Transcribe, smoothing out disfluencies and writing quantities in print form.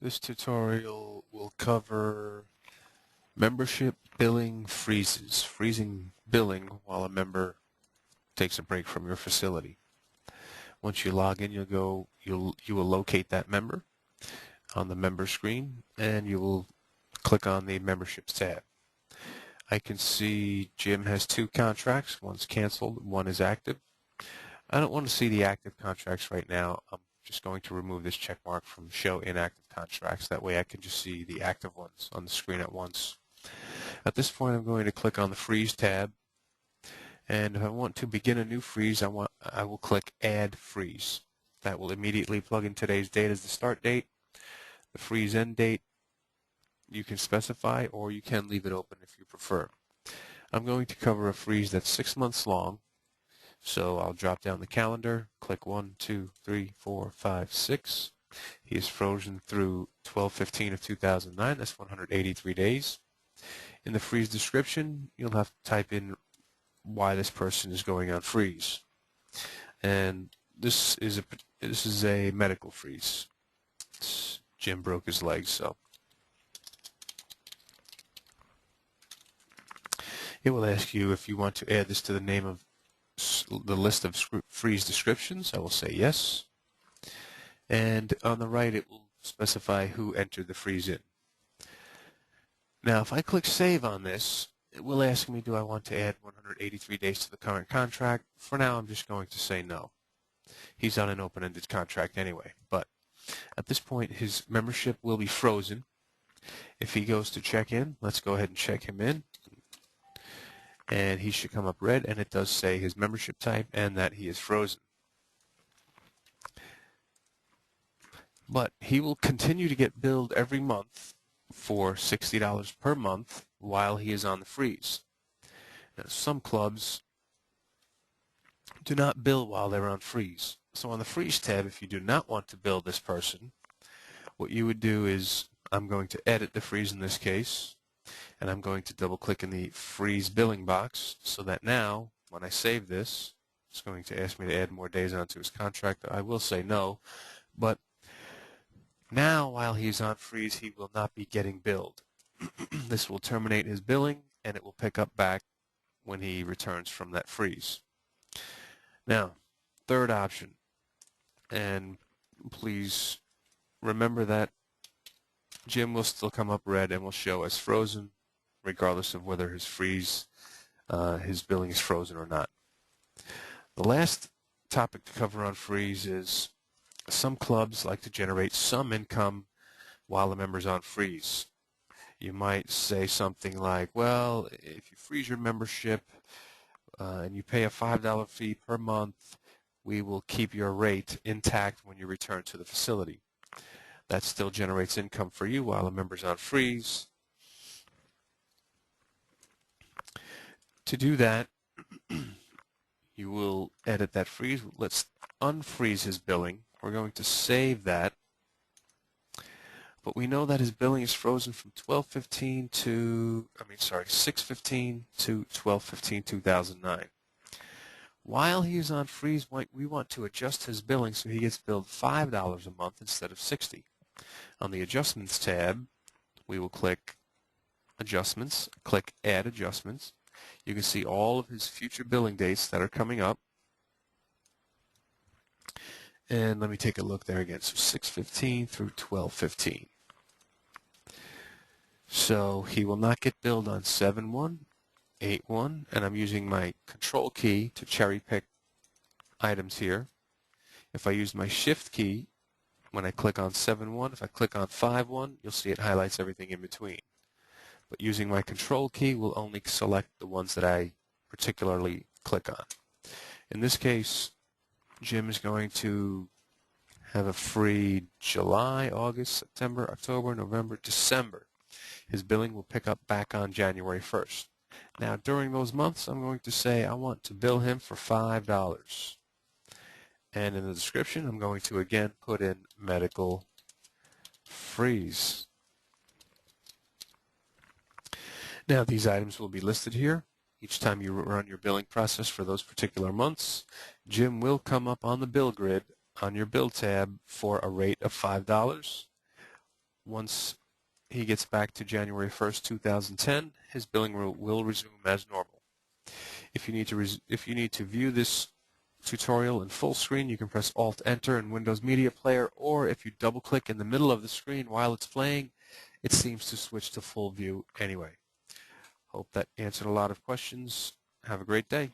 This tutorial will cover membership billing freezes, freezing billing while a member takes a break from your facility. Once you log in, you will locate that member on the member screen, and you will click on the memberships tab. I can see Jim has 2 contracts. One's canceled, one is active. I don't want to see the active contracts right now. I'm just going to remove this check mark from show inactive contracts. That way I can just see the active ones on the screen at once. At this point, I'm going to click on the freeze tab, and if I want to begin a new freeze, I will click add freeze. That will immediately plug in today's date as the start date, the freeze end date. You can specify, or you can leave it open if you prefer. I'm going to cover a freeze that's 6 months long. So I'll drop down the calendar, click 1, 2, 3, 4, 5, 6. He is frozen through 12/15 of 2009. That's 183 days. In the freeze description, you'll have to type in why this person is going on freeze. And this is a medical freeze. Jim broke his leg, so it will ask you if you want to add this to the name of the list of freeze descriptions. I will say yes. And on the right, it will specify who entered the freeze in. Now, if I click Save on this, it will ask me, do I want to add 183 days to the current contract? For now, I'm just going to say no. He's on an open-ended contract anyway. But at this point, his membership will be frozen. If he goes to check in, let's go ahead and check him in. And he should come up red, and it does say his membership type and that he is frozen. But he will continue to get billed every month for $60 per month while he is on the freeze. Now, some clubs do not bill while they're on freeze. So on the freeze tab, if you do not want to bill this person, what you would do is, I'm going to edit the freeze in this case, and I'm going to double click in the freeze billing box so that now when I save this, it's going to ask me to add more days onto his contract. I will say no, but now while he's on freeze, he will not be getting billed. This will terminate his billing, and it will pick up back when he returns from that freeze. Now, third option, and please remember that Jim will still come up red and will show as frozen regardless of whether his billing is frozen or not. The last topic to cover on freeze is some clubs like to generate some income while the member's on freeze. You might say something like, well, if you freeze your membership and you pay a $5 fee per month, we will keep your rate intact when you return to the facility. That still generates income for you while the member's on freeze. To do that, you will edit that freeze. Let's unfreeze his billing. We're going to save that. But we know that his billing is frozen from 6/15 to 12/15/2009. While he is on freeze, we want to adjust his billing so he gets billed $5 a month instead of $60. On the Adjustments tab, we will click Adjustments, click Add Adjustments. You can see all of his future billing dates that are coming up. And let me take a look there again. So 6/15 through 12/15. So he will not get billed on 7/1, 8/1, and I'm using my Control key to cherry pick items here. If I use my Shift key, when I click on 7/1, if I click on 5/1, you'll see it highlights everything in between. But using my Control key will only select the ones that I particularly click on. In this case, Jim is going to have a free July, August, September, October, November, December. His billing will pick up back on January 1st. Now, during those months, I'm going to say I want to bill him for $5. And in the description, I'm going to again put in medical freeze. Now, these items will be listed here. Each time you run your billing process for those particular months, Jim will come up on the bill grid on your bill tab for a rate of $5. Once he gets back to January 1st, 2010, his billing will resume as normal. If you need to view this tutorial in full screen, you can press Alt-Enter in Windows Media Player, or if you double-click in the middle of the screen while it's playing, it seems to switch to full view anyway. Hope that answered a lot of questions. Have a great day.